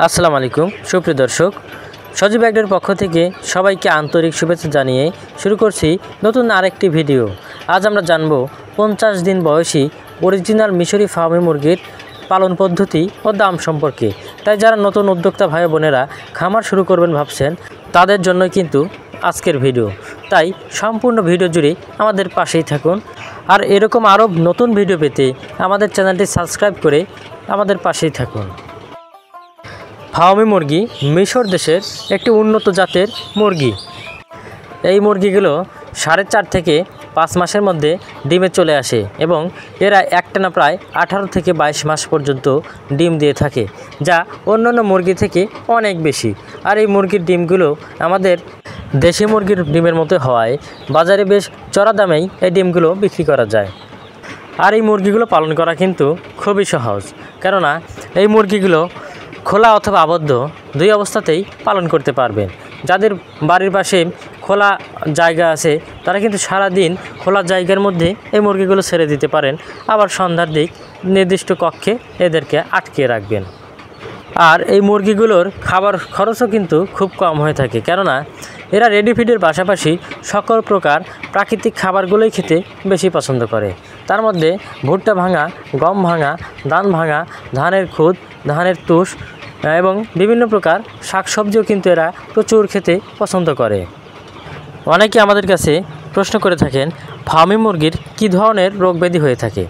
আসসালামু আলাইকুম সুপ্রিয় দর্শক, সজীব এগ্রোর পক্ষ থেকে সবাইকে আন্তরিক শুভেচ্ছা জানিয়ে শুরু করছি নতুন আরেকটি ভিডিও। আজ আমরা জানব 50 দিন বয়সী অরিজিনাল মিশরি ফার্মি মুরগির পালন পদ্ধতি ও দাম সম্পর্কে। তাই যারা নতুন উদ্যোক্তা ভাই বোনেরা খামার শুরু করবেন ভাবছেন, তাদের জন্যই কিন্তু আজকের ভিডিও। তাই সম্পূর্ণ ভিডিও জুড়ে আমাদের পাশেই থাকুন। আর এরকম আরও নতুন ভিডিও পেতে আমাদের চ্যানেলটি সাবস্ক্রাইব করে আমাদের পাশেই থাকুন। ফার্মি মুরগি মিশর দেশের একটি উন্নত জাতের মুরগি। এই মুরগিগুলো 4.5 থেকে 5 মাসের মধ্যে ডিমে চলে আসে এবং এরা একটানা প্রায় 18 থেকে 22 মাস পর্যন্ত ডিম দিয়ে থাকে, যা অন্যান্য মুরগি থেকে অনেক বেশি। আর এই মুরগির ডিমগুলো আমাদের দেশি মুরগির ডিমের মতো হওয়ায় বাজারে বেশ চড়া দামেই এই ডিমগুলো বিক্রি করা যায়। আর এই মুরগিগুলো পালন করা কিন্তু খুবই সহজ, কেননা এই মুরগিগুলো খোলা অথবা আবদ্ধ দুই অবস্থাতেই পালন করতে পারবেন। যাদের বাড়ির পাশে খোলা জায়গা আছে তারা কিন্তু সারা দিন খোলা জায়গার মধ্যে এই মুরগিগুলো ছেড়ে দিতে পারেন, আবার সন্ধ্যার দিক নির্দিষ্ট কক্ষে এদেরকে আটকে রাখবেন। আর এই মুরগিগুলোর খাবার খরচও কিন্তু খুব কম হয়ে থাকে, কেননা এরা রেডি ফিডের পাশাপাশি সকল প্রকার প্রাকৃতিক খাবারগুলোই খেতে বেশি পছন্দ করে। তার মধ্যে ভুট্টা ভাঙা, গম ভাঙা, ধান ভাঙা, ধানের খুদ, ধানের তুষ এবং বিভিন্ন প্রকার শাকসবজিও কিন্তু এরা প্রচুর খেতে পছন্দ করে। অনেকে আমাদের কাছে প্রশ্ন করে থাকেন, ফার্মি মুরগির কী ধরনের রোগ ব্যাধি হয়ে থাকে।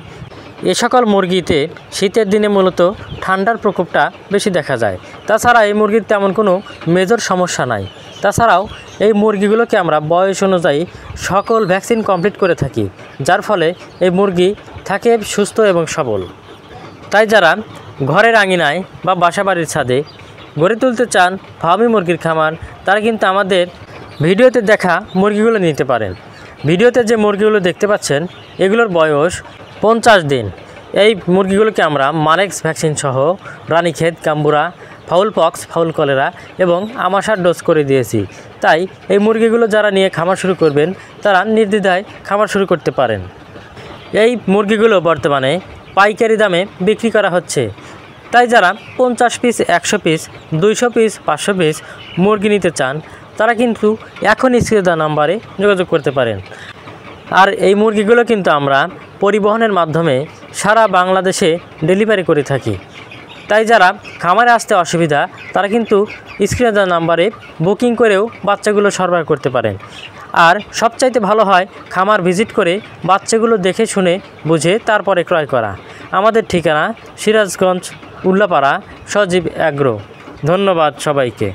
এ সকল মুরগিতে শীতের দিনে মূলত ঠান্ডার প্রকোপটা বেশি দেখা যায়। তাছাড়া এই মুরগির তেমন কোনো মেজর সমস্যা নাই। তাছাড়াও এই মুরগিগুলোকে আমরা বয়স অনুযায়ী সকল ভ্যাকসিন কমপ্লিট করে থাকি, যার ফলে এই মুরগি থাকে সুস্থ এবং সবল। তাই যারা ঘরের আঙিনায় বা বাসাবাড়ির ছাদে গড়ে তুলতে চান ফার্মি মুরগির খামার, তারা কিন্তু আমাদের ভিডিওতে দেখা মুরগিগুলো নিতে পারেন। ভিডিওতে যে মুরগিগুলো দেখতে পাচ্ছেন এগুলোর বয়স 50 দিন। এই মুরগিগুলোকে আমরা মারেক্স ভ্যাকসিন সহ Ranikhet, Gumboro, fowl pox, fowl cholera এবং আমাশার ডোজ করে দিয়েছি। তাই এই মুরগিগুলো যারা নিয়ে খামার শুরু করবেন তারা নির্দ্বিধায় খামার শুরু করতে পারেন। এই মুরগিগুলো বর্তমানে পাইকারি দামে বিক্রি করা হচ্ছে। তাই যারা 50 পিস, 100 পিস, 200 পিস, 500 পিস মুরগি নিতে চান তারা কিন্তু এখন স্ক্রিনে দেওয়া নাম্বারে যোগাযোগ করতে পারেন। আর এই মুরগিগুলো কিন্তু আমরা পরিবহনের মাধ্যমে সারা বাংলাদেশে ডেলিভারি করে থাকি। তাই যারা খামারে আসতে অসুবিধা তারা কিন্তু স্ক্রিনে দেওয়া নাম্বারে বুকিং করেও বাচ্চাগুলো সরবরাহ করতে পারেন। আর সবচাইতে ভালো হয় খামার ভিজিট করে বাচ্চাগুলো দেখে শুনে বুঝে তারপরে ক্রয় করা। আমাদের ঠিকানা সিরাজগঞ্জ, উল্লাপাড়া, সজীব এগ্রো। ধন্যবাদ সবাইকে।